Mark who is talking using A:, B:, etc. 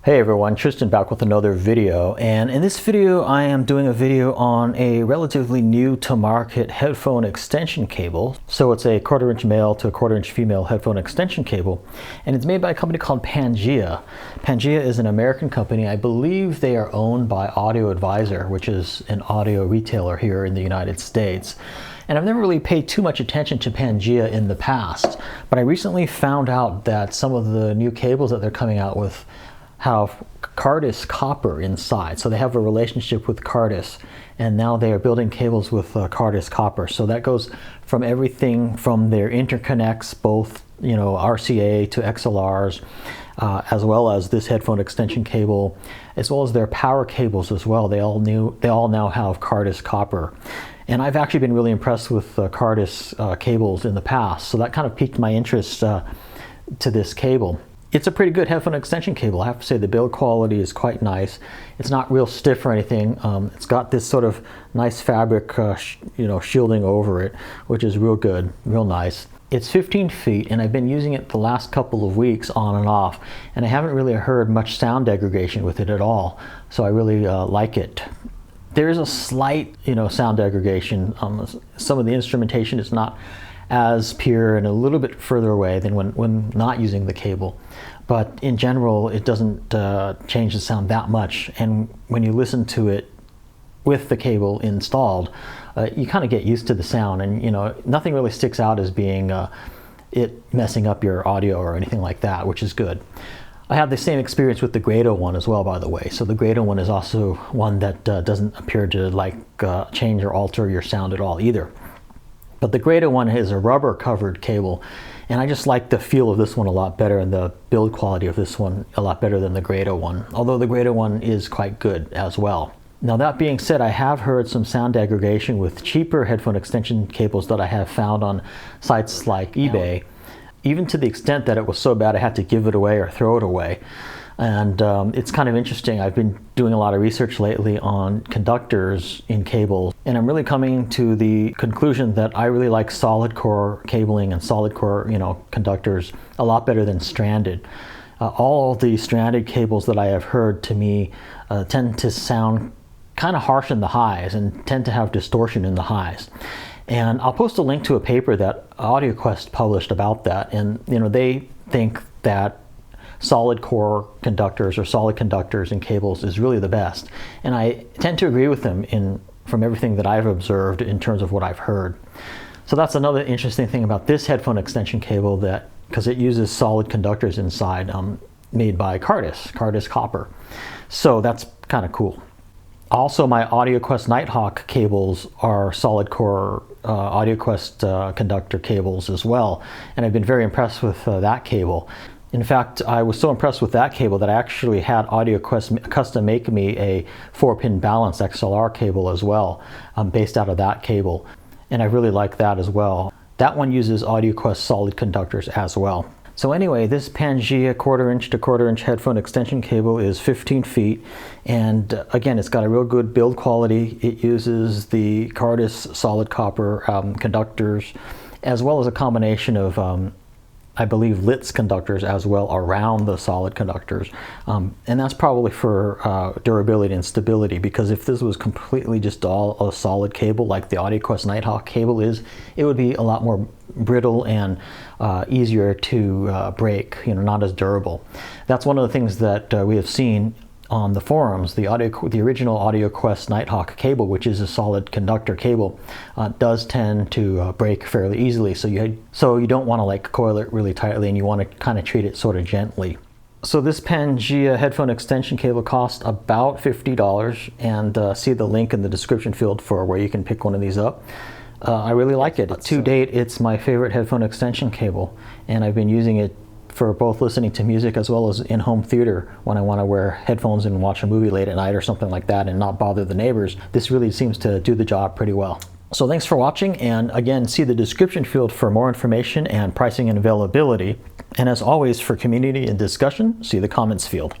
A: Hey everyone, Tristan back with another video, and in this video I am doing a video on a relatively new to market headphone extension cable. So it's a 1/4 inch male to a 1/4 inch female headphone extension cable, and it's made by a company called Pangea. Pangea is an American company. I believe they are owned by Audio Advisor, which is an audio retailer here in the United States. And I've never really paid too much attention to Pangea in the past, but I recently found out that some of the new cables that they're coming out with have Cardis copper inside. So they have a relationship with Cardis, and now they are building cables with Cardis copper. So that goes from everything from their interconnects, both RCA to XLRs, as well as this headphone extension cable, as well as their power cables as well. They all now have Cardis copper. And I've actually been really impressed with Cardis cables in the past, so that kind of piqued my interest to this cable. It's a pretty good headphone extension cable. I have to say the build quality is quite nice. It's not real stiff or anything. It's got this sort of nice fabric, shielding over it, which is real good, real nice. It's 15 feet, and I've been using it the last couple of weeks on and off, and I haven't really heard much sound degradation with it at all. So I really like it. There is a slight, sound degradation. Some of the instrumentation is not as pure and a little bit further away than when not using the cable. But in general, it doesn't change the sound that much. And when you listen to it with the cable installed, you kind of get used to the sound, and nothing really sticks out as being it messing up your audio or anything like that, which is good. I had the same experience with the Grado one as well, by the way. So the Grado one is also one that doesn't appear to change or alter your sound at all either. But the Grado one is a rubber covered cable, and I just like the feel of this one a lot better, and the build quality of this one a lot better than the Grado one, although the Grado one is quite good as well. Now that being said, I have heard some sound degradation with cheaper headphone extension cables that I have found on sites like eBay, even to the extent that it was so bad I had to give it away or throw it away. And it's kind of interesting. I've been doing a lot of research lately on conductors in cables, and I'm really coming to the conclusion that I really like solid core cabling and solid core, conductors a lot better than stranded. All the stranded cables that I have heard, to me, tend to sound kind of harsh in the highs and tend to have distortion in the highs. And I'll post a link to a paper that AudioQuest published about that, and they think that solid core conductors or solid conductors in cables is really the best, and I tend to agree with them from everything that I've observed in terms of what I've heard. So that's another interesting thing about this headphone extension cable, that because it uses solid conductors inside, made by Cardis copper. So that's kind of cool. Also, my AudioQuest Nighthawk cables are solid core AudioQuest conductor cables as well, and I've been very impressed with that cable. In fact, I was so impressed with that cable that I actually had AudioQuest custom make me a 4-pin balanced XLR cable as well, based out of that cable. And I really like that as well. That one uses AudioQuest solid conductors as well. So anyway, this Pangea 1/4 inch to 1/4 inch headphone extension cable is 15 feet. And again, it's got a real good build quality. It uses the Cardis solid copper conductors, as well as a combination of I believe Litz conductors as well around the solid conductors, and that's probably for durability and stability, because if this was completely just all a solid cable like the AudioQuest Nighthawk cable is, it would be a lot more brittle and easier to break, not as durable. That's one of the things that we have seen on the forums. The original AudioQuest Nighthawk cable, which is a solid conductor cable, does tend to break fairly easily. So you don't want to coil it really tightly, and you want to kind of treat it sort of gently. So this Pangea headphone extension cable costs about $50, and see the link in the description field for where you can pick one of these up. I really like it. To date, it's my favorite headphone extension cable, and I've been using it for both listening to music as well as in-home theater when I want to wear headphones and watch a movie late at night or something like that and not bother the neighbors. This really seems to do the job pretty well. So thanks for watching, and again, see the description field for more information and pricing and availability. And as always, for community and discussion, see the comments field.